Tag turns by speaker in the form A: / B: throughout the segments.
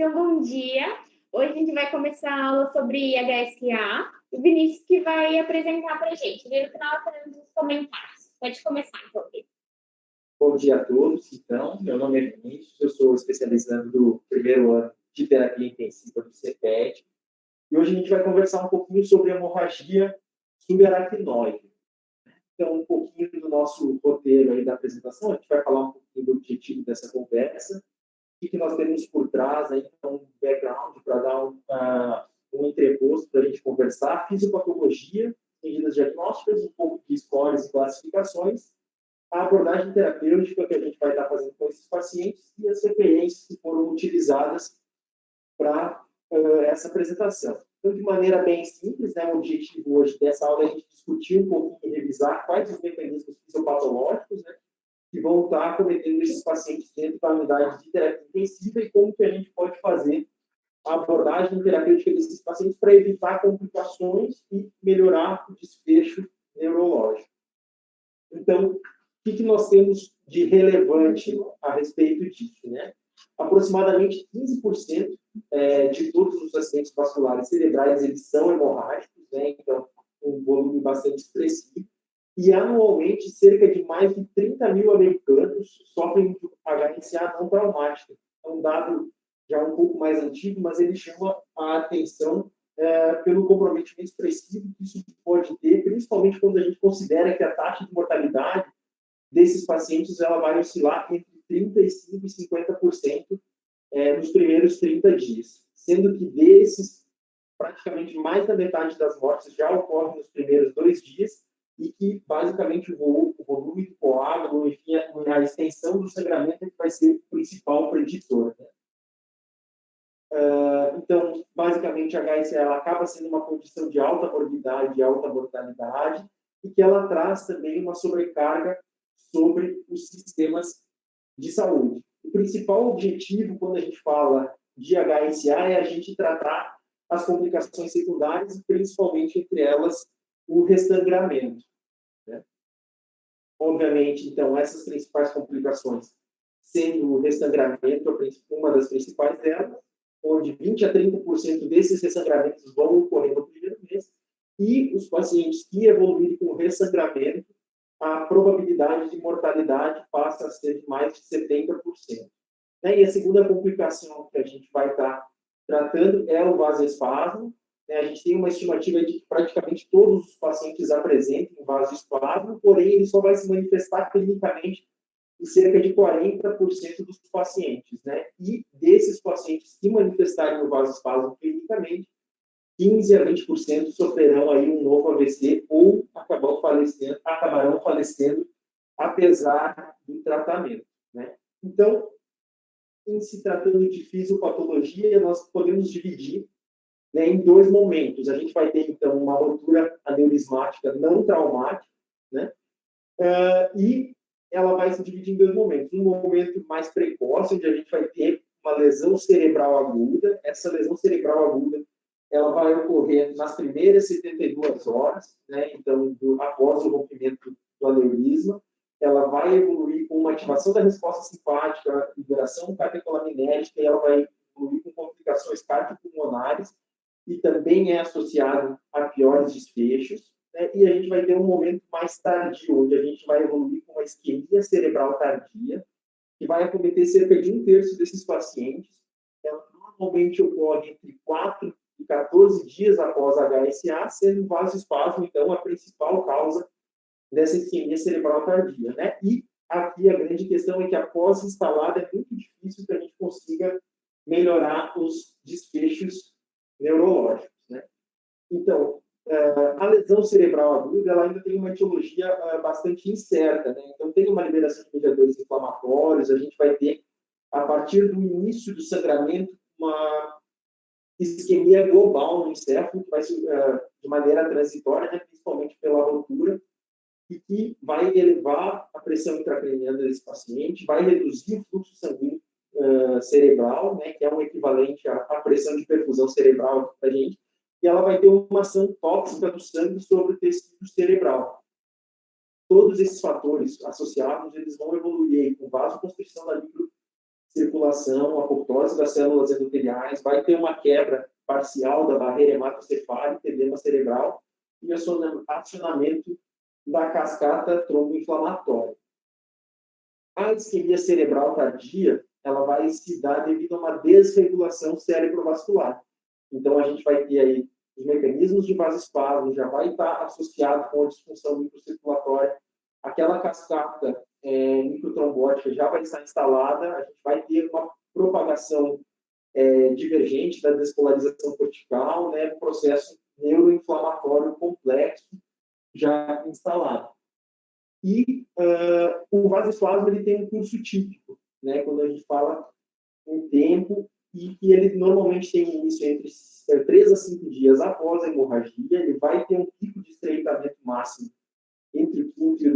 A: Então, bom dia. Hoje a gente vai começar a aula sobre HSA. O Vinícius que vai apresentar para a gente. E no final, faremos os comentários. Pode começar, então, Vinícius.
B: Bom dia a todos. Então, meu nome é Vinícius, eu sou especializando do primeiro ano de terapia intensiva do CEPET. E hoje a gente vai conversar um pouquinho sobre hemorragia subaracnoide. Então, um pouquinho do nosso roteiro aí da apresentação, a gente vai falar um pouquinho do objetivo dessa conversa, o que nós temos por trás, aí, então, um background para dar um entreposto para a gente conversar, fisiopatologia, medidas diagnósticas, um pouco de scores e classificações, a abordagem terapêutica que a gente vai estar fazendo com esses pacientes e as referências que foram utilizadas para essa apresentação. Então, de maneira bem simples, né, o objetivo hoje dessa aula é a gente discutir um pouquinho e revisar quais os mecanismos fisiopatológicos, né, que vão estar acometendo esses pacientes dentro da unidade de terapia intensiva e como que a gente pode fazer a abordagem terapêutica desses pacientes para evitar complicações e melhorar o desfecho neurológico. Então, o que nós temos de relevante a respeito disso, né? Aproximadamente 15% de todos os acidentes vasculares cerebrais eles são hemorrágicos, né? Então, um volume bastante expressivo. E, anualmente, cerca de mais de 30 mil americanos sofrem de HSA não traumática. É um dado já um pouco mais antigo, mas ele chama a atenção pelo comprometimento expressivo que isso pode ter, principalmente quando a gente considera que a taxa de mortalidade desses pacientes ela vai oscilar entre 35% e 50% nos primeiros 30 dias, sendo que desses, praticamente mais da metade das mortes já ocorre nos primeiros 2 dias e que, basicamente, o volume do coágulo, enfim, a extensão do sangramento é que vai ser o principal preditor, né? Então, basicamente, a HSA ela acaba sendo uma condição de alta morbidade e alta mortalidade e que ela traz também uma sobrecarga sobre os sistemas de saúde. O principal objetivo, quando a gente fala de HSA, é a gente tratar as complicações secundárias e, principalmente, entre elas, o restangramento, né? Obviamente, então, essas principais complicações, sendo o restangramento uma das principais delas, onde 20% a 30% desses ressangramentos vão ocorrer no primeiro mês, e os pacientes que evoluírem com ressangramento, a probabilidade de mortalidade passa a ser de mais de 70%. E a segunda complicação que a gente vai estar tratando é o vasoespasmo. A gente tem uma estimativa de que praticamente todos os pacientes apresentem vasoespasmo, porém ele só vai se manifestar clinicamente em cerca de 40% dos pacientes, né? E desses pacientes que manifestarem o vasoespasmo clinicamente, 15% a 20% sofrerão aí um novo AVC ou acabarão falecendo apesar do tratamento, né? Então, em se tratando de fisiopatologia, nós podemos dividir, né, em 2 momentos. A gente vai ter, então, uma rotura aneurismática não traumática, né? E ela vai se dividir em 2 momentos. Um momento mais precoce, onde a gente vai ter uma lesão cerebral aguda. Essa lesão cerebral aguda ela vai ocorrer nas primeiras 72 horas, né? Então, após o rompimento do aneurisma, ela vai evoluir com uma ativação da resposta simpática, liberação catecolamínica, e ela vai evoluir com complicações cardiopulmonares, e também é associado a piores desfechos, né? E a gente vai ter um momento mais tardio, onde a gente vai evoluir com uma isquemia cerebral tardia, que vai acometer cerca de 1/3 desses pacientes. Ela normalmente ocorre entre 4 e 14 dias após a HSA, sendo o vasoespasmo, então, a principal causa dessa isquemia cerebral tardia, né? E aqui a grande questão é que após instalada é muito difícil que a gente consiga melhorar os desfechos neurológicos, né? Então, a lesão cerebral aguda ela ainda tem uma etiologia bastante incerta, né? Então, tem uma liberação de mediadores inflamatórios, a gente vai ter, a partir do início do sangramento, uma isquemia global no encéfalo, que vai ser de maneira transitória, né, principalmente pela rotura, e que vai elevar a pressão intracraniana desse paciente, vai reduzir o fluxo sanguíneo cerebral, né, que é um equivalente à pressão de perfusão cerebral para a gente, e ela vai ter uma ação tóxica do sangue sobre o tecido cerebral. Todos esses fatores associados, eles vão evoluir com vasoconstrição da circulação, apoptose das células endoteliais, vai ter uma quebra parcial da barreira hematocefálica, edema cerebral e acionamento da cascata tromboinflamatória. A isquemia cerebral tardia, ela vai se dar devido a uma desregulação cerebrovascular. Então, a gente vai ter aí os mecanismos de vasoespasmo, já vai estar associado com a disfunção microcirculatória, aquela cascata microtrombótica já vai estar instalada, a gente vai ter uma propagação divergente da despolarização cortical, né, um processo neuroinflamatório complexo já instalado. E o vasoespasmo ele tem um curso típico, né, quando a gente fala em tempo, e que ele normalmente tem início entre 3 a 5 dias após a hemorragia, ele vai ter um pico de estreitamento máximo entre o 5º e o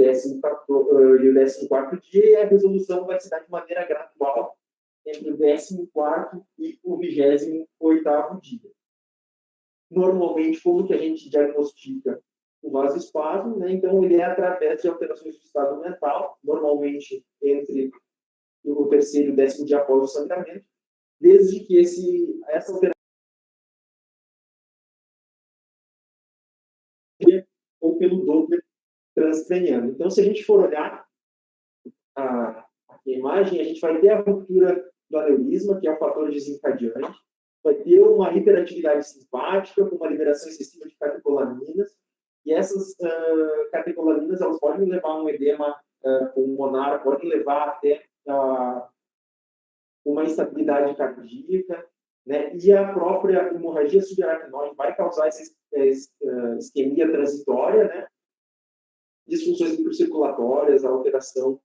B: 14º dia, e a resolução vai se dar de maneira gradual entre o 14º e o 28º dia. Normalmente, como que a gente diagnostica o vasoespasmo, né? Então, ele é através de alterações do estado mental, normalmente entre o 3º e o 10º dia após o sangramento, desde que essa alteração ou pelo Doppler transcraniano. Então, se a gente for olhar a imagem, a gente vai ter a ruptura do aneurisma, que é o fator desencadeante, vai ter uma hiperatividade simpática, com uma liberação excessiva de catecolaminas, e essas catecolaminas elas podem levar a um edema pulmonar, podem levar até uma instabilidade cardíaca, né? E a própria hemorragia subaracnoide vai causar essa isquemia transitória, né? Disfunções microcirculatórias, alterações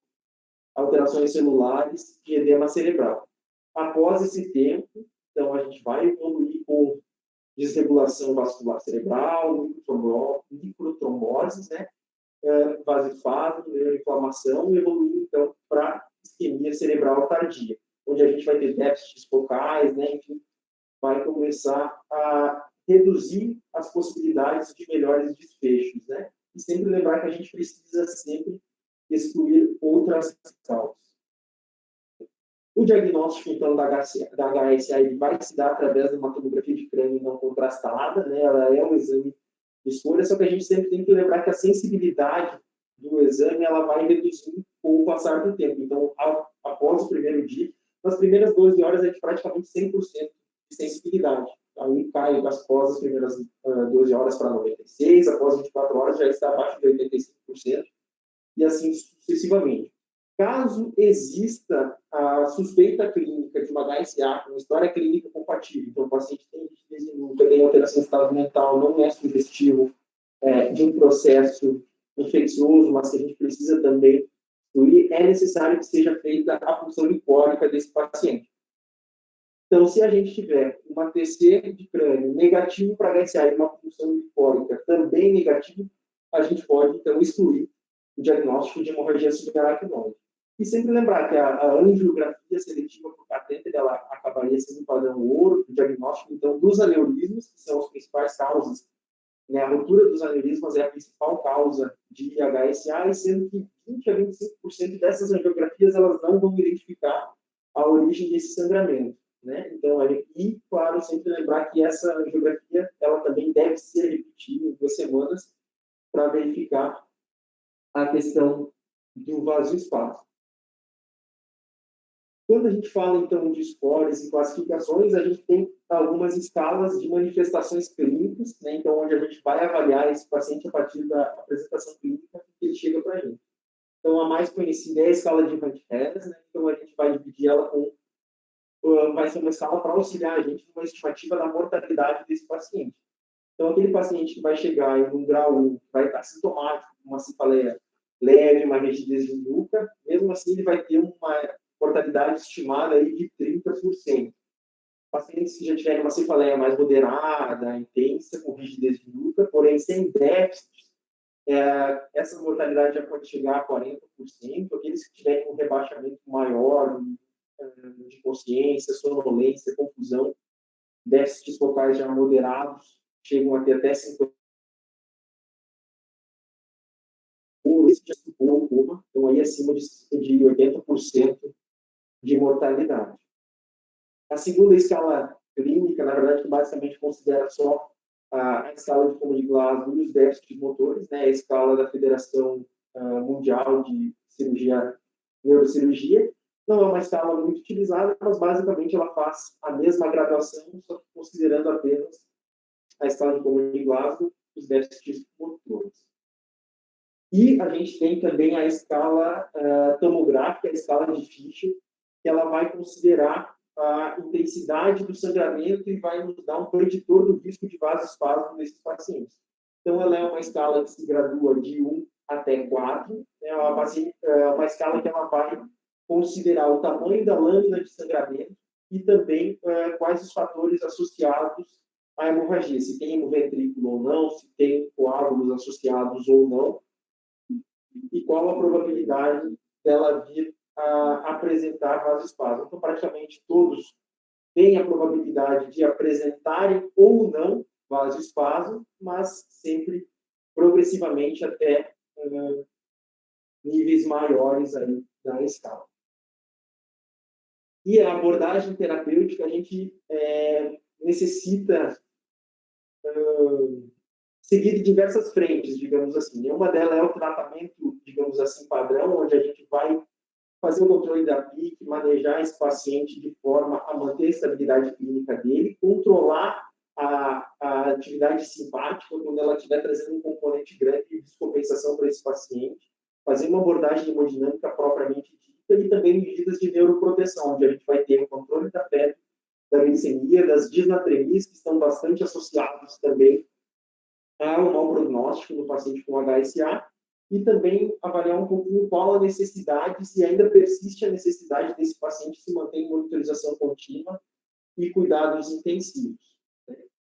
B: celulares e edema cerebral. Após esse tempo, então, a gente vai evoluir com desregulação vascular cerebral, microtromboses, né? Vasoespasmo, neuroinflamação, e evoluindo, então, para isquemia cerebral tardia, onde a gente vai ter déficits focais, né? Enfim, vai começar a reduzir as possibilidades de melhores desfechos, né? E sempre lembrar que a gente precisa sempre excluir outras causas. O diagnóstico, então, da HSA ele vai se dar através de uma tomografia de crânio não contrastada, né? Ela é um exame de escolha, só que a gente sempre tem que lembrar que a sensibilidade do exame ela vai reduzir com o passar do tempo. Então, após o primeiro dia, nas primeiras 12 horas, é de praticamente 100% de sensibilidade. Aí cai após as primeiras 12 horas para 96%, após 24 horas já está abaixo de 85%, e assim sucessivamente. Caso exista a suspeita clínica de uma HSA com história clínica compatível, então o paciente tem alteração de estado mental, não é sugestivo de um processo infeccioso, mas que a gente precisa também excluir, é necessário que seja feita a punção licórica desse paciente. Então, se a gente tiver uma TC de crânio negativo para HSA e uma punção licórica também negativo, a gente pode, então, excluir o diagnóstico de hemorragia subaracnoide. E sempre lembrar que a angiografia seletiva por catéter, ela acabaria sendo um padrão ouro do diagnóstico, então, dos aneurismas, que são as principais causas, né? A ruptura dos aneurismas é a principal causa de HSA, e sendo que 20 a 25% dessas angiografias, elas não vão identificar a origem desse sangramento, né? Então, e, claro, sempre lembrar que essa angiografia, ela também deve ser repetida em 2 semanas para verificar a questão do vasoespasmo. Quando a gente fala, então, de scores e classificações, a gente tem algumas escalas de manifestações clínicas, né? Então, onde a gente vai avaliar esse paciente a partir da apresentação clínica que ele chega para a gente. Então, a mais conhecida é a escala de Hunt-Hess, né? Então, a gente vai dividir ela com... vai ser uma escala para auxiliar a gente numa estimativa da mortalidade desse paciente. Então, aquele paciente que vai chegar em um grau 1, vai estar sintomático, uma cefaleia leve, uma rigidez de nuca, mesmo assim, ele vai ter uma mortalidade estimada aí de 30%. Pacientes que já tiverem uma cefaleia mais moderada, intensa, com rigidez de nuca, porém sem déficit, essa mortalidade já pode chegar a 40%. Aqueles que tiverem um rebaixamento maior de consciência, sonolência, confusão, déficits focais já moderados, chegam a ter até 50%. Esse já superou o coma, então aí acima de 80%, de mortalidade. A segunda escala clínica, na verdade, que basicamente considera só a escala de Como de Glasgow e os déficits motores, né? A escala da Federação Mundial de Neurocirurgia. Não é uma escala muito utilizada, mas basicamente ela faz a mesma graduação, só que considerando apenas a escala de Como de Glasgow e os déficits motores. E a gente tem também a escala tomográfica, a escala de Fischer, que ela vai considerar a intensidade do sangramento e vai nos dar um preditor do risco de vasoespasmo nesses pacientes. Então, ela é uma escala que se gradua de 1 até 4, é uma escala que ela vai considerar o tamanho da lâmina de sangramento e também quais os fatores associados à hemorragia, se tem hemoventrículo ou não, se tem coágulos associados ou não, e qual a probabilidade dela vir a apresentar vasoespasmo. Então, praticamente todos têm a probabilidade de apresentarem ou não vasoespasmo, mas sempre progressivamente até níveis maiores aí da escala. E a abordagem terapêutica, a gente necessita seguir de diversas frentes, digamos assim. Uma delas é o tratamento, digamos assim, padrão, onde a gente vai fazer o controle da PIC, manejar esse paciente de forma a manter a estabilidade clínica dele, controlar a atividade simpática quando ela estiver trazendo um componente grande de descompensação para esse paciente, fazer uma abordagem hemodinâmica propriamente dita e também medidas de neuroproteção, onde a gente vai ter o controle da febre, da glicemia, das disnatremias, que estão bastante associados também ao mau prognóstico no paciente com HSA, e também avaliar um pouquinho qual a necessidade, se ainda persiste a necessidade desse paciente se manter em monitorização contínua e cuidados intensivos.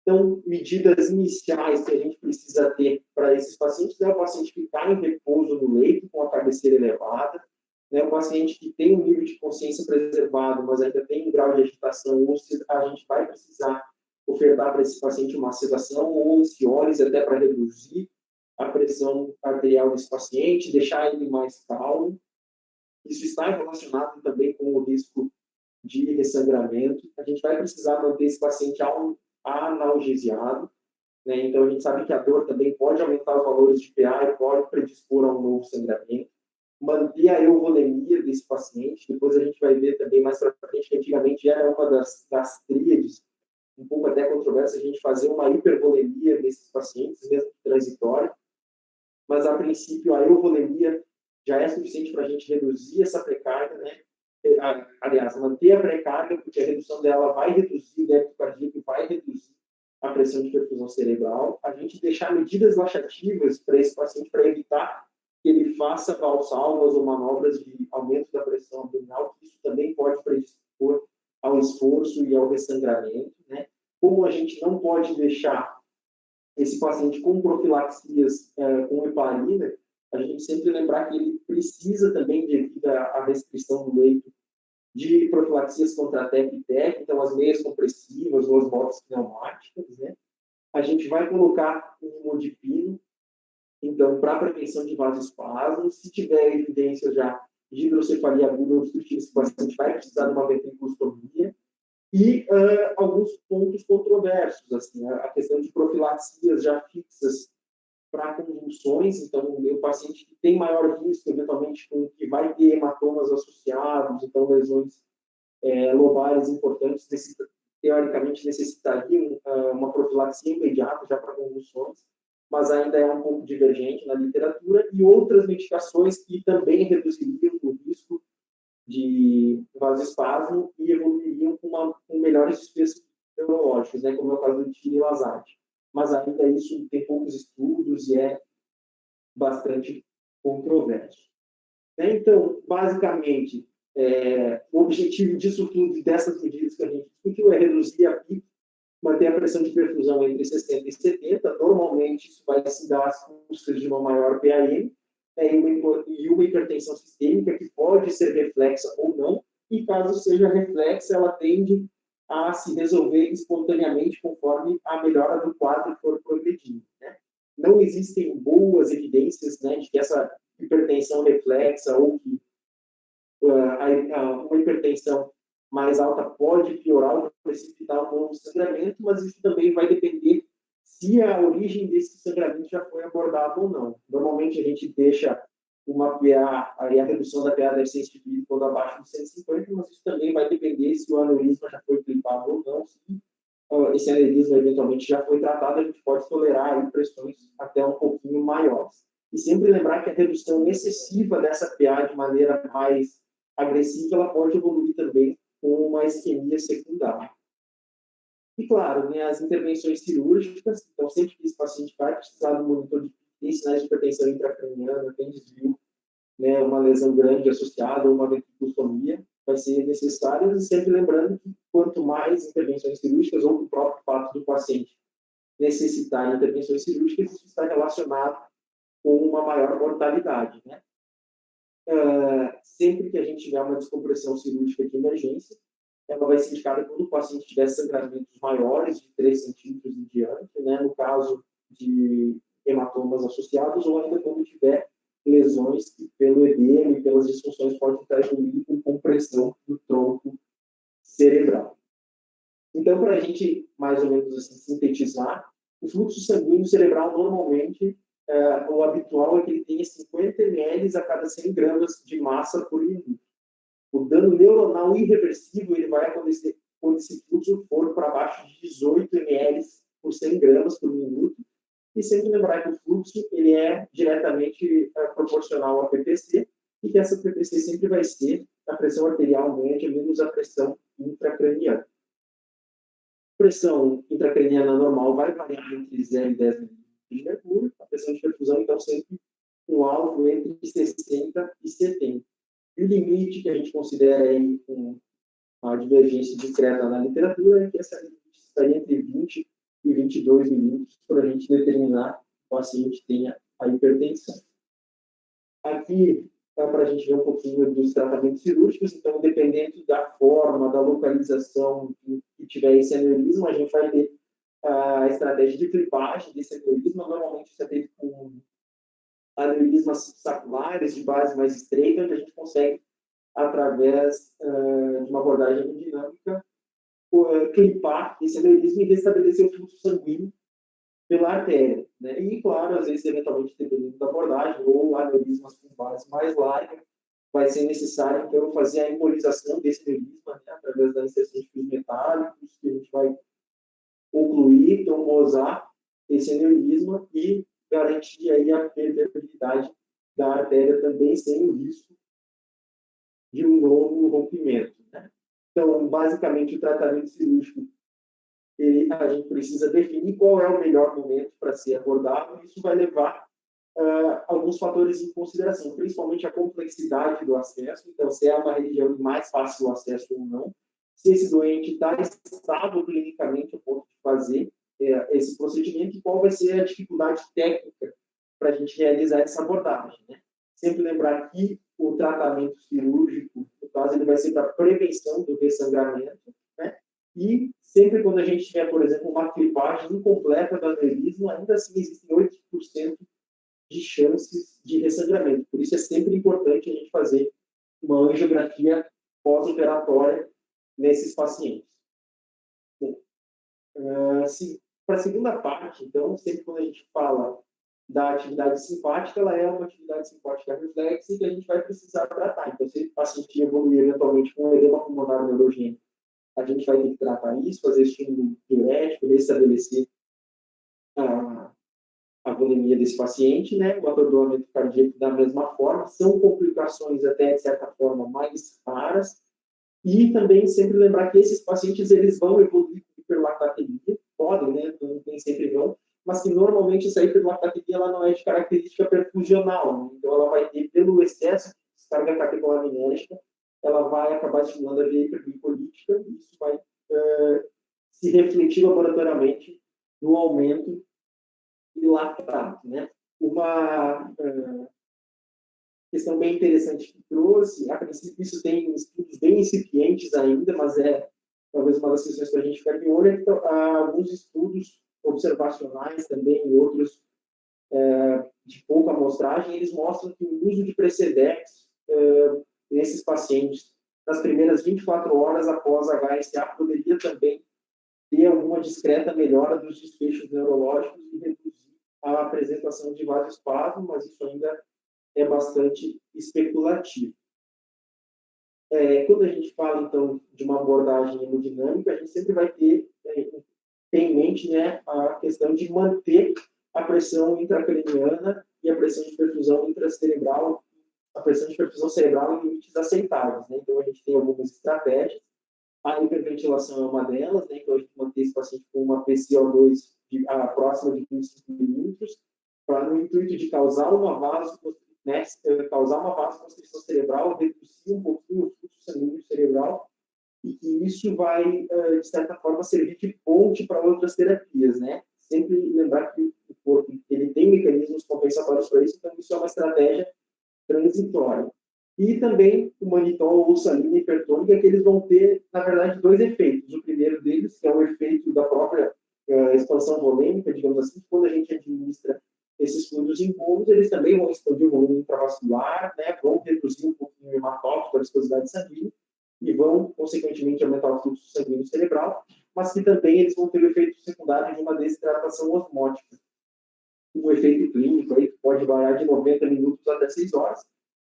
B: Então, medidas iniciais que a gente precisa ter para esses pacientes é o paciente ficar em repouso no leito com a cabeceira elevada, né, o paciente que tem um nível de consciência preservado, mas ainda tem um grau de agitação, ou se a gente vai precisar ofertar para esse paciente uma sedação ou ciólise até para reduzir a pressão arterial desse paciente, deixar ele mais calmo. Isso está relacionado também com o risco de ressangramento. A gente vai precisar manter esse paciente analgesiado, né? Então, a gente sabe que a dor também pode aumentar os valores de PA e pode predispor a um novo sangramento. Manter a euvolemia desse paciente. Depois a gente vai ver também mais para frente que antigamente era uma das tríades, um pouco até controversa, a gente fazer uma hipervolemia desses pacientes, mesmo transitória, mas a princípio a euvolemia já é suficiente para a gente reduzir essa pré-carga, né? Aliás, manter a pré-carga, porque a redução dela vai reduzir o débito cardíaco, vai reduzir a pressão de perfusão cerebral. A gente deixar medidas laxativas para esse paciente, para evitar que ele faça valsalvas ou manobras de aumento da pressão abdominal, que isso também pode predispor ao esforço e ao ressangramento, né? Como a gente não pode deixar esse paciente com profilaxias com heparina, a gente sempre lembrar que ele precisa também, devido à restrição do leito, de profilaxias contra a TEP e TEP, então as meias compressivas ou as botas pneumáticas, né? A gente vai colocar um imodipino, então, para prevenção de vasoespasmo, se tiver evidência já de hidrocefalia aguda obstrutiva, esse paciente vai precisar de uma ventriculostomia. E alguns pontos controversos, assim, a questão de profilaxias já fixas para convulsões, então o paciente que tem maior risco, eventualmente, que vai ter hematomas associados, então lesões lobares importantes, teoricamente necessitariam uma profilaxia imediata já para convulsões, mas ainda é um pouco divergente na literatura, e outras medicações que também reduziriam o risco de vasoespasmo e evoluiriam com melhores desfechos neurológicos, né, como é o caso do tirilazate. Mas ainda isso tem poucos estudos e é bastante controverso. Então, basicamente, o objetivo disso tudo, dessas medidas que a gente discutiu, é reduzir a PIC, manter a pressão de perfusão entre 60 e 70. Normalmente, isso vai se dar às custas de uma maior PAM, e uma hipertensão sistêmica que pode ser reflexa ou não, e caso seja reflexa, ela tende a se resolver espontaneamente conforme a melhora do quadro for progredindo, né? Não existem boas evidências, né, de que essa hipertensão reflexa ou que uma hipertensão mais alta pode piorar ou precipitar um novo sangramento, mas isso também vai depender se a origem desse sangramento já foi abordada ou não. Normalmente a gente deixa uma PA, aí a redução da PA deve ser instituída quando abaixo de 150, mas isso também vai depender se o aneurisma já foi clipado ou não. Se esse aneurisma eventualmente já foi tratado, a gente pode tolerar aí pressões até um pouquinho maiores. E sempre lembrar que a redução excessiva dessa PA de maneira mais agressiva, ela pode evoluir também com uma isquemia secundária. E, claro, né, as intervenções cirúrgicas, então, sempre que esse paciente vai precisar do monitor de tem sinais de hipertensão intracraniana, tem desvio, né, uma lesão grande associada a uma ventriculostomia, vai ser necessário, e sempre lembrando que quanto mais intervenções cirúrgicas ou o próprio fato do paciente necessitar de intervenções cirúrgicas, isso está relacionado com uma maior mortalidade, né? Sempre que a gente tiver uma descompressão cirúrgica de emergência, ela vai ser indicada quando o paciente tiver sangramentos maiores, de 3 centímetros em diante, né? No caso de hematomas associados, ou ainda quando tiver lesões que, pelo edema e pelas disfunções, podem estar evoluindo com compressão do tronco cerebral. Então, para a gente, mais ou menos assim, sintetizar, o fluxo sanguíneo cerebral, normalmente, o habitual é que ele tenha 50 ml a cada 100 gramas de massa por minuto. O dano neuronal irreversível ele vai acontecer quando esse fluxo for para baixo de 18 ml por 100 gramas por minuto. E sempre lembrar que o fluxo ele é diretamente proporcional ao PPC e que essa PPC sempre vai ser a pressão arterial média menos a pressão intracraniana. A pressão intracraniana normal vai variar entre 0 e 10 milímetros de mercúrio. A pressão de perfusão, então, sempre um alvo entre 60 e 70. E o limite que a gente considera aí uma divergência discreta na literatura é que essa limite estaria entre 20 e 22 milímetros para a gente determinar que o paciente tenha a hipertensão. Aqui, para a gente ver um pouquinho dos tratamentos cirúrgicos, então, dependendo da forma, da localização que tiver esse aneurisma, a gente vai ter a estratégia de clipagem desse aneurisma. Normalmente, isso é feito com aneurismas saculares de base mais estreita, onde a gente consegue, através de uma abordagem hemodinâmica, clipar esse aneurisma e restabelecer o fluxo sanguíneo pela artéria, né? E, claro, às vezes, eventualmente, dependendo da abordagem, ou aneurismas com base mais larga, vai ser necessário, então, fazer a embolização desse aneurisma, né, através da inserção de fios metálicos, que a gente vai concluir, trombosar esse aneurisma e garantir aí a permeabilidade da artéria também, sem o risco de um novo rompimento, né? Então, basicamente, o tratamento cirúrgico, a gente precisa definir qual é o melhor momento para ser abordado, e isso vai levar alguns fatores em consideração, principalmente a complexidade do acesso, então, se é uma região de mais fácil acesso ou não, se esse doente está estável clinicamente a ponto de fazer esse procedimento, e qual vai ser a dificuldade técnica para a gente realizar essa abordagem, né? Sempre lembrar que o tratamento cirúrgico, no caso, ele vai ser para prevenção do ressangramento, né? E sempre quando a gente tiver, por exemplo, uma clipagem incompleta do aneurisma, ainda assim existem 8% de chances de ressangramento. Por isso é sempre importante a gente fazer uma angiografia pós-operatória nesses pacientes. Para a segunda parte, então, sempre quando a gente fala da atividade simpática, ela é uma atividade simpática reflexa que a gente vai precisar tratar. Então, se o paciente evoluir eventualmente com um edema pulmonar neurogênico, a gente vai ter que tratar isso, fazer estímulo diurético, restabelecer a volemia desse paciente, né? O atordoamento cardíaco da mesma forma. São complicações até, de certa forma, mais raras. E também sempre lembrar que esses pacientes eles vão evoluir com hiperlactatemia, podem, né? Nem sempre vão, mas que normalmente essa hiperlactatemia ela não é de característica perfusional, né? Então ela vai ter, pelo excesso de descarga catecolinérgica, ela vai acabar estimulando a via hiperglicolítica, e isso vai se refletir laboratoriamente no aumento do lactato, né? Uma questão bem interessante que trouxe, a princípio isso tem estudos bem incipientes ainda, mas é talvez uma das questões para a gente ficar de olho, é que alguns estudos observacionais também, e outros de pouca amostragem, eles mostram que o uso de Precedex nesses pacientes, nas primeiras 24 horas após a HSA, poderia também ter alguma discreta melhora dos desfechos neurológicos e reduzir a apresentação de vasoespasmo, mas isso ainda é bastante especulativo. Quando a gente fala, então, de uma abordagem hemodinâmica, a gente sempre vai ter em mente, né, a questão de manter a pressão intracraniana e a pressão de perfusão intracerebral, a pressão de perfusão cerebral em limites aceitáveis, né? Então, a gente tem algumas estratégias. A hiperventilação é uma delas, né? Então, a gente mantém esse paciente com uma PCO2 próxima de 25 milímetros, para, no intuito de causar uma vasoconstrição cerebral, reduzir um pouquinho o fluxo sanguíneo cerebral, e que isso vai, de certa forma, servir de ponte para outras terapias, né? Sempre lembrar que o corpo ele tem mecanismos compensatórios para isso, então isso é uma estratégia transitória. E também o manitol ou salina hipertônica, que eles vão ter, na verdade, dois efeitos. O primeiro deles, que é o efeito da própria expansão volêmica, digamos assim, quando a gente administra esses fluidos incômodos, eles também vão expandir o volume intravascular, né, vão reduzir um pouquinho o hematócrito, a viscosidade sanguínea, e vão, consequentemente, aumentar o fluxo sanguíneo cerebral, mas que também eles vão ter o efeito secundário de uma desidratação osmótica. O efeito clínico aí pode variar de 90 minutos até 6 horas,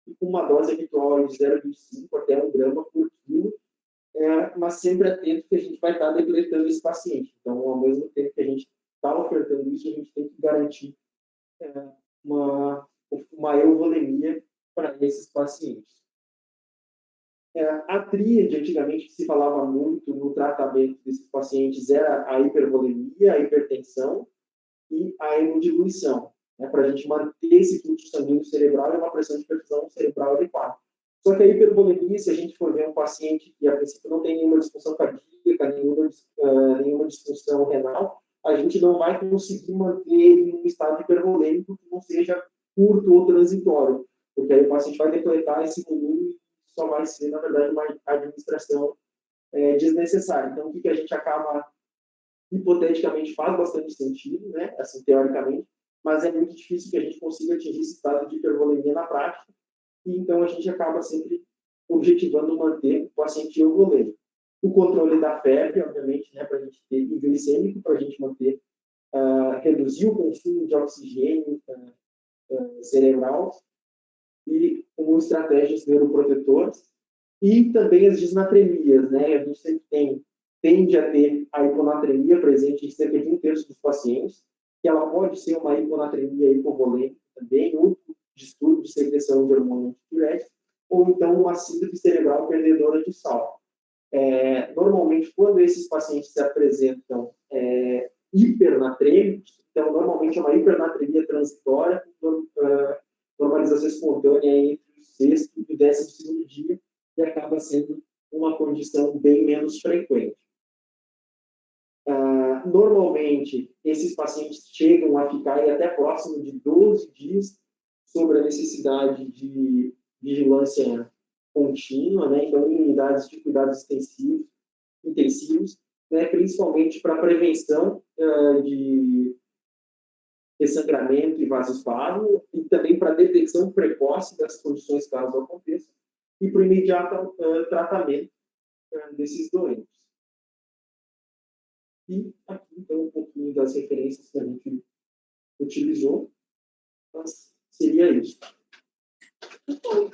B: e com uma dose habitual de 0,25 até 1 grama por quilo, mas sempre atento que a gente vai estar depletando esse paciente. Então, ao mesmo tempo que a gente está ofertando isso, a gente tem que garantir uma euvolemia para esses pacientes. A tríade, antigamente, que se falava muito no tratamento desses pacientes era a hipervolemia, a hipertensão e a hemodiluição, né, para a gente manter esse fluxo sanguíneo cerebral e uma pressão de perfusão cerebral adequada. Só que a hipervolemia, se a gente for ver um paciente que, a princípio, não tem nenhuma disfunção cardíaca, nenhuma disfunção renal, a gente não vai conseguir manter ele em um estado hipervolêmico que não seja curto ou transitório, porque aí o paciente vai depletar esse volume e só vai ser, na verdade, uma administração desnecessária. Então, o que a gente acaba, hipoteticamente, faz bastante sentido, né, assim, teoricamente, mas é muito difícil que a gente consiga atingir esse estado de hipervolemia na prática, e então a gente acaba sempre objetivando manter o paciente euvolêmico. O controle da febre, obviamente, né, para a gente ter, e glicêmico, para a gente manter, reduzir o consumo de oxigênio cerebral, e como estratégias neuroprotetoras, e também as disnatremias, né? A gente sempre tende a ter a hiponatremia presente em cerca de 1/3 dos pacientes, que ela pode ser uma hiponatremia hipovolêmica também, ou distúrbio de secreção de hormônio antidiurético, ou então uma síndrome cerebral perdedora de sal. Normalmente, quando esses pacientes se apresentam hipernatrêmicos, então, normalmente é uma hipernatremia transitória, normalização espontânea entre o 6º e o 12º dia, que acaba sendo uma condição bem menos frequente. Normalmente, esses pacientes chegam a ficar até próximo de 12 dias sobre a necessidade de vigilância contínua, né? Então, em unidades de cuidados intensivos, né? Principalmente para prevenção de ressangramento e vasoespasmo, e também para detecção precoce das condições caso aconteça, e para o imediato tratamento desses doentes. E aqui, então, um pouquinho das referências que a gente utilizou, mas seria isso.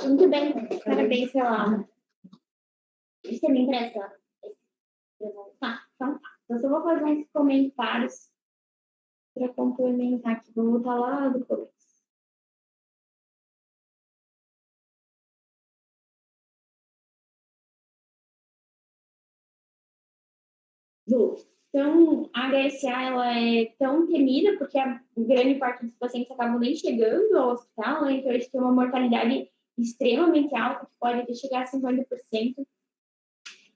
A: Muito bem, parabéns pela... Isso me interessa. Tá, então tá. Eu só vou fazer uns comentários para complementar aqui. Vou voltar lá do começo. Então, a HSA ela é tão temida porque a grande parte dos pacientes acabam nem chegando ao hospital, né? Então, a gente tem uma mortalidade extremamente alta, que pode até chegar a 50%.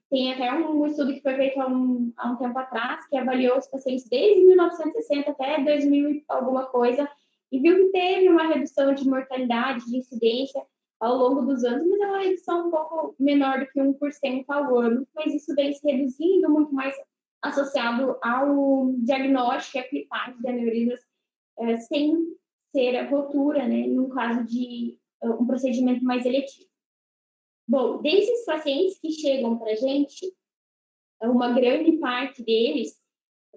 A: Tem até um estudo que foi feito há um tempo atrás, que avaliou os pacientes desde 1960 até 2000 e alguma coisa, e viu que teve uma redução de mortalidade, de incidência ao longo dos anos, mas é uma redução um pouco menor do que 1% ao ano, mas isso vem se reduzindo, muito mais associado ao diagnóstico e a clipagem de aneurismas sem ser a rotura, né, no caso de um procedimento mais eletivo. Bom, desses pacientes que chegam para a gente, uma grande parte deles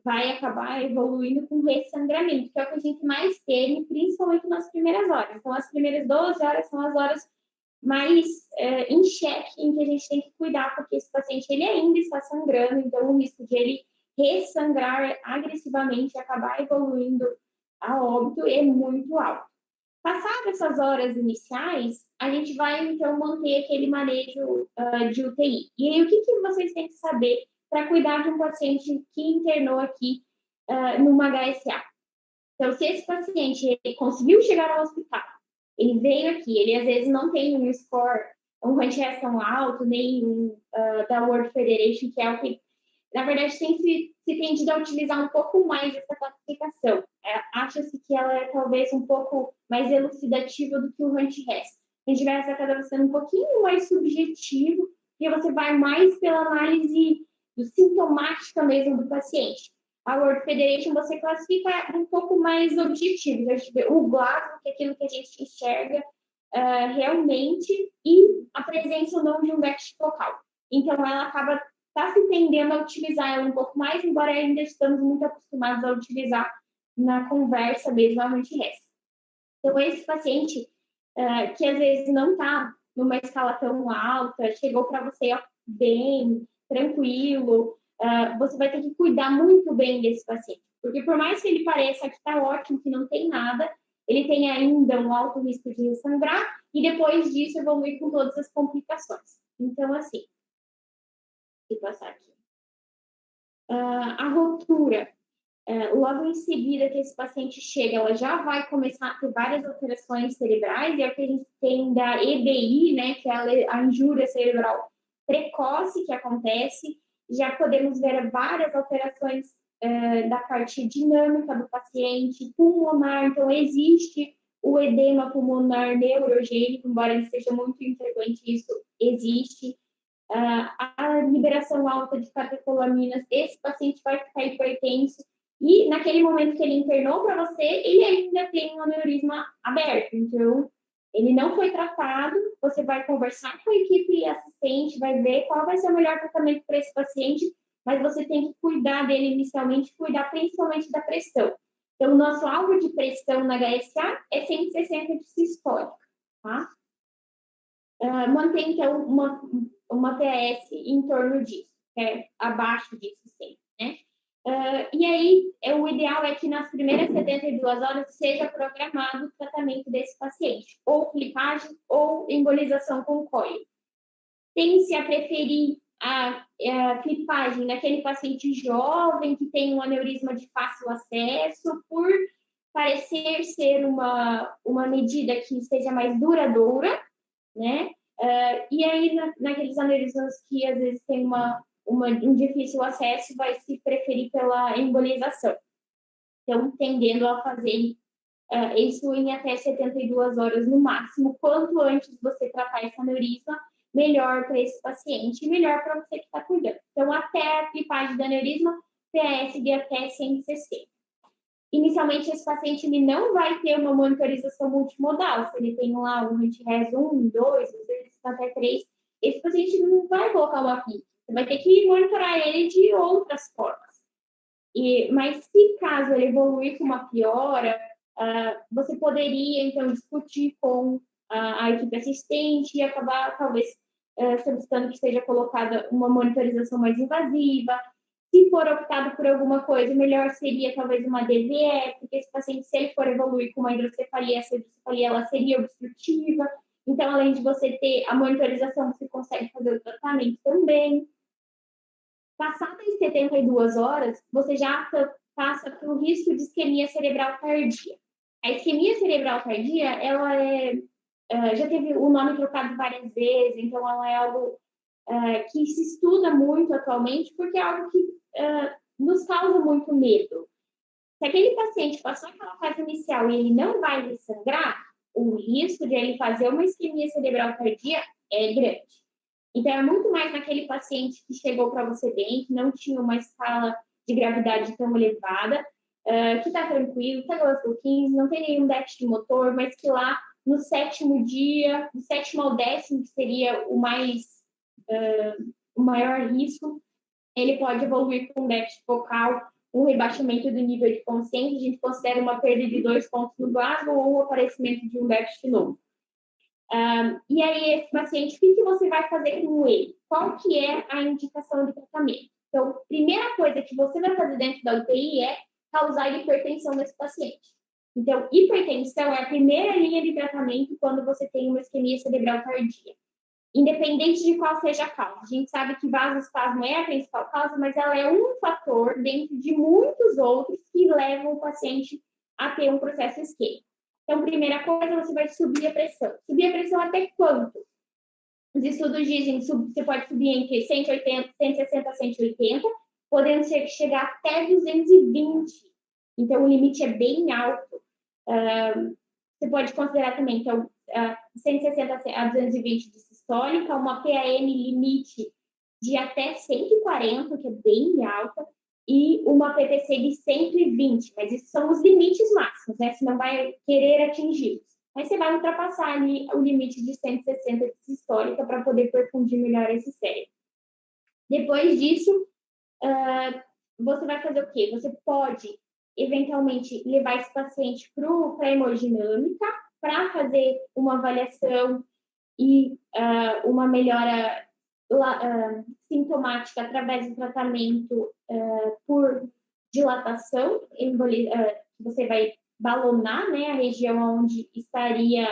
A: vai acabar evoluindo com ressangramento, que é o que a gente mais teme, principalmente nas primeiras horas. Então, as primeiras 12 horas são as horas mais em xeque, em que a gente tem que cuidar, porque esse paciente ele ainda está sangrando, então o risco de ele ressangrar agressivamente e acabar evoluindo a óbito é muito alto. Passadas essas horas iniciais, a gente vai, então, manter aquele manejo de UTI. E aí, o que vocês têm que saber para cuidar de um paciente que internou aqui numa HSA? Então, se esse paciente ele conseguiu chegar ao hospital, ele veio aqui, ele às vezes não tem um score, um ranking tão alto, nem da World Federation, que é o que, na verdade, tem se tendido a utilizar um pouco mais essa classificação. Acha-se que ela é talvez um pouco mais elucidativa do que o Rank-RES. O Rank-RES acaba sendo um pouquinho mais subjetivo, e você vai mais pela análise sintomática mesmo do paciente. A World Federation você classifica um pouco mais objetivo. A gente vê o Glasgow, que é aquilo que a gente enxerga realmente, e a presença ou não de um déficit focal. Então, ela acaba se tendendo a utilizar ela um pouco mais, embora ainda estamos muito acostumados a utilizar na conversa mesmo a Rank-RES. Então, esse paciente que às vezes não está numa escala tão alta, chegou para você bem, tranquilo, você vai ter que cuidar muito bem desse paciente. Porque por mais que ele pareça que está ótimo, que não tem nada, ele tem ainda um alto risco de sangrar e depois disso evoluir com todas as complicações. Então, assim, vou passar aqui. A rotura, logo em seguida que esse paciente chega, ela já vai começar a ter várias alterações cerebrais, e é o que a gente tem da EBI, né, que é a injúria cerebral precoce que acontece. Já podemos ver várias alterações da parte dinâmica do paciente, pulmonar, então existe o edema pulmonar neurogênico, embora ele seja muito infrequente, isso existe. A liberação alta de catecolaminas, esse paciente vai ficar hipertenso, e naquele momento que ele internou para você, ele ainda tem um aneurisma aberto, então ele não foi tratado, você vai conversar com a equipe assistente, vai ver qual vai ser o melhor tratamento para esse paciente, mas você tem que cuidar dele inicialmente, cuidar principalmente da pressão. Então, o nosso alvo de pressão na HSA é 160 de sistólica, tá? Mantém, então, uma PAS em torno disso, abaixo disso sempre, né? E aí, o ideal é que nas primeiras 72 horas seja programado o tratamento desse paciente, ou clipagem ou embolização com coio. Tem-se a preferir a clipagem naquele paciente jovem que tem um aneurisma de fácil acesso, por parecer ser uma medida que seja mais duradoura, né? E aí, naqueles aneurismas que às vezes tem um difícil acesso, vai se preferir pela embolização. Então, tendendo a fazer isso em até 72 horas no máximo. Quanto antes você tratar esse aneurisma, melhor para esse paciente e melhor para você que está cuidando. Então, até a clipagem do aneurisma, PAS de até 160. Inicialmente, esse paciente ele não vai ter uma monitorização multimodal. Se ele tem lá um Rank-RES 1, 2, até 3, esse paciente não vai colocar uma PIC. Você vai ter que monitorar ele de outras formas. Mas se caso ele evoluir com uma piora, você poderia, então, discutir com a equipe assistente e acabar, talvez, solicitando que seja colocada uma monitorização mais invasiva. Se for optado por alguma coisa, melhor seria talvez uma DVE, porque esse paciente, se ele for evoluir com uma hidrocefalia, essa hidrocefalia ela seria obstrutiva. Então, além de você ter a monitorização, você consegue fazer o tratamento também. Passadas 72 horas, você já passa pelo risco de isquemia cerebral tardia. A isquemia cerebral tardia, ela já teve o nome trocado várias vezes, então ela é algo que se estuda muito atualmente, porque é algo que nos causa muito medo. Se aquele paciente passou aquela fase inicial e ele não vai sangrar, o risco de ele fazer uma isquemia cerebral tardia é grande. Então, é muito mais naquele paciente que chegou para você bem, que não tinha uma escala de gravidade tão elevada, que está tranquilo, está Glasgow 15, não tem nenhum déficit motor, mas que lá no 7º dia, do 7º ao 10º, que seria o maior risco, ele pode evoluir com déficit focal, um rebaixamento do nível de consciência, a gente considera uma perda de 2 pontos no Glasgow ou o aparecimento de um déficit novo. E aí, esse paciente, o que você vai fazer com ele? Qual que é a indicação de tratamento? Então, primeira coisa que você vai fazer dentro da UTI é causar hipertensão nesse paciente. Então, hipertensão é a primeira linha de tratamento quando você tem uma isquemia cerebral tardia. Independente de qual seja a causa. A gente sabe que vasoespasmo é a principal causa, mas ela é um fator dentro de muitos outros que levam o paciente a ter um processo isquêmico. Então, primeira coisa, você vai subir a pressão. Subir a pressão até quanto? Os estudos dizem que você pode subir entre 180, 160 a 180, podendo chegar até 220. Então, o limite é bem alto. Você pode considerar também, então, 160 a 220 de sistólica, uma PAM limite de até 140, que é bem alta, e uma PTC de 120, mas esses são os limites máximos, né? Você não vai querer atingi-los. Mas você vai ultrapassar ali o limite de 160 de sistólica para poder perfundir melhor esse cérebro. Depois disso, você vai fazer o quê? Você pode, eventualmente, levar esse paciente para a hemodinâmica para fazer uma avaliação e uma melhora sintomática através do tratamento por dilatação, você vai balonar, né, a região onde estaria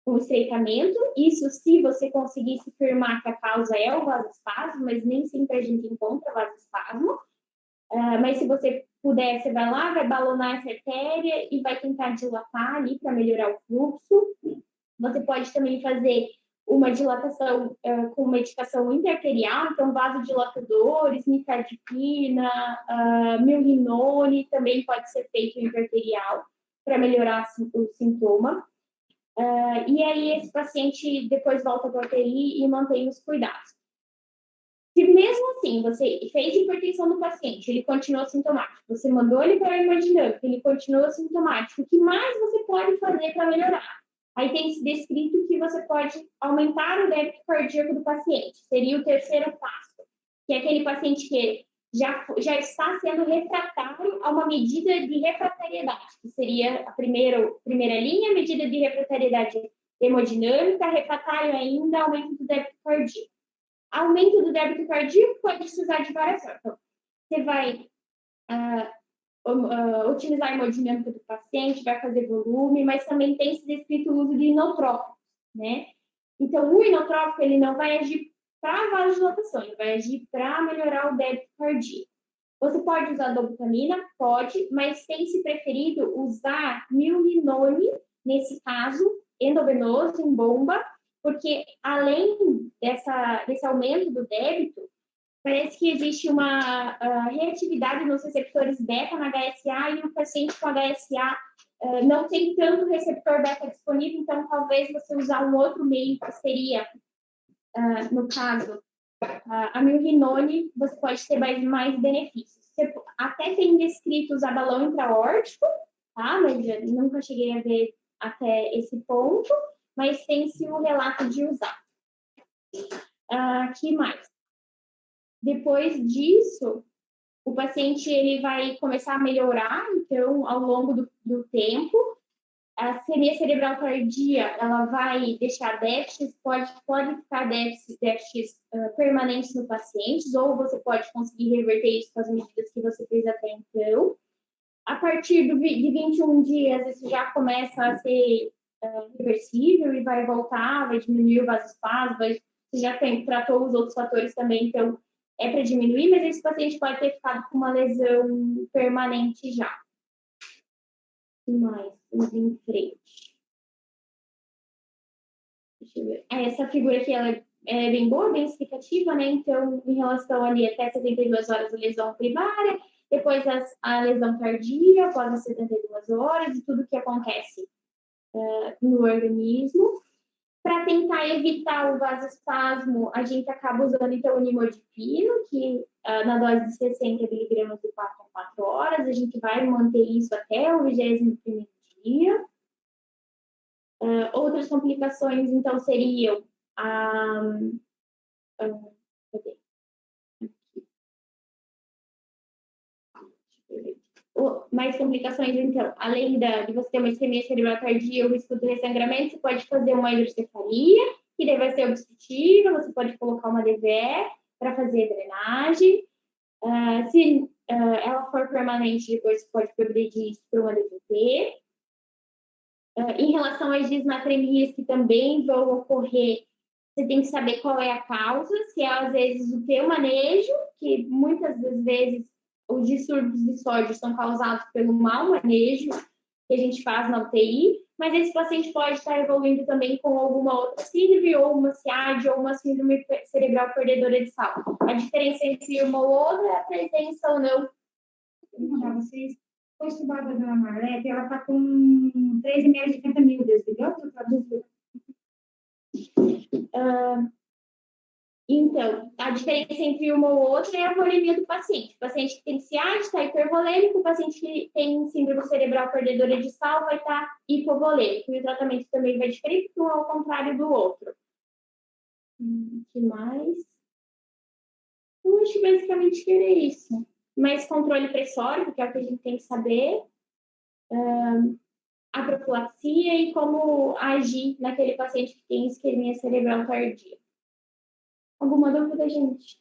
A: o estreitamento. Isso se você conseguisse firmar que a causa é o vasoespasmo, mas nem sempre a gente encontra vasoespasmo. Mas se você puder, você vai lá, vai balonar essa artéria e vai tentar dilatar ali para melhorar o fluxo. Você pode também fazer uma dilatação com medicação intra-arterial, então vasodilatadores, micardipina, milrinone, também pode ser feito intra-arterial para melhorar o sintoma. E aí esse paciente depois volta para a UTI e mantém os cuidados. Se mesmo assim você fez hipertensão no paciente, ele continuou sintomático, você mandou ele para a hemodinâmica, ele continuou sintomático, o que mais você pode fazer para melhorar? Aí tem se descrito que você pode aumentar o débito cardíaco do paciente. Seria o terceiro passo, que é aquele paciente que já está sendo refratário a uma medida de refratariedade, que seria a primeira linha, medida de refratariedade hemodinâmica, refratário ainda, aumento do débito cardíaco. Aumento do débito cardíaco pode precisar de várias formas. Então, você vai utilizar a hemodinâmica do paciente, vai fazer volume, mas também tem se descrito o uso de inotrópicos, né? Então, o inotrópico, ele não vai agir para vasodilatação, ele vai agir para melhorar o débito cardíaco. Você pode usar dobutamina? Pode, mas tem se preferido usar milrinone, nesse caso, endovenoso, em bomba, porque além desse aumento do débito, parece que existe uma reatividade nos receptores beta na HSA e o paciente com HSA não tem tanto receptor beta disponível, então talvez você usar um outro meio que seria, no caso, a milrinone, você pode ter mais benefícios. Você até tem descrito usar balão intraórtico, tá? Mas eu nunca cheguei a ver até esse ponto, mas tem-se o relato de usar. Que mais? Depois disso, o paciente ele vai começar a melhorar, então, ao longo do tempo. A isquemia cerebral tardia, ela vai deixar déficits, pode ficar déficits permanentes no paciente, ou você pode conseguir reverter isso com as medidas que você fez até então. A partir de 21 dias, isso já começa a ser reversível e vai voltar, vai diminuir o vasoespasmo, você já tratou os outros fatores também, então é para diminuir, mas esse paciente pode ter ficado com uma lesão permanente já. O que mais? Vamos em frente. Deixa eu ver. Essa figura aqui ela é bem boa, bem explicativa, né? Então, em relação ali até 72 horas a lesão primária, depois a lesão tardia, após as 72 horas, e tudo que acontece no organismo. Para tentar evitar o vasoespasmo, a gente acaba usando então o nimodipino, que na dose de 60 mg de 4 a 4 horas, a gente vai manter isso até o 21º dia. Outras complicações, então, seriam mais complicações, então, além de você ter uma isquemia cerebral tardia, o risco do ressangramento, você pode fazer uma hidrocefalia, que daí vai ser obstrutiva, você pode colocar uma DVE para fazer drenagem. Se ela for permanente, depois você pode progredir isso para uma DVT. Em relação às disnatremias que também vão ocorrer, você tem que saber qual é a causa, se é, às vezes, o teu manejo, que muitas das vezes os distúrbios de sódio são causados pelo mau manejo que a gente faz na UTI, mas esse paciente pode estar evoluindo também com alguma outra síndrome, ou uma SIAD, ou uma síndrome cerebral perdedora de sal. A diferença entre uma ou outra é a presença ou não.
C: Vocês foi estudada a dona Marlete, ela está com 13 de mil desligando, traduziu.
A: Então, a diferença entre uma ou outra é a volemia do paciente. O paciente que tem SIAD está hipervolêmico, o paciente que tem síndrome cerebral perdedora de sal vai estar hipovolêmico. E o tratamento também vai diferir, porque um é ao contrário do outro. O que mais? Eu acho que basicamente que era isso. Mais controle pressórico, que é o que a gente tem que saber. A profilaxia e como agir naquele paciente que tem isquemia cerebral tardia. Alguma dúvida, gente?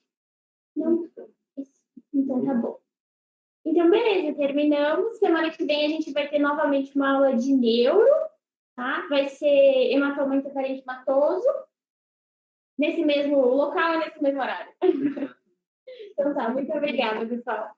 A: Não? Então tá bom. Então, beleza, terminamos. Semana que vem a gente vai ter novamente uma aula de neuro, tá? Vai ser hematoma interparentematoso, nesse mesmo local e nesse mesmo horário. Então tá, muito obrigada, pessoal.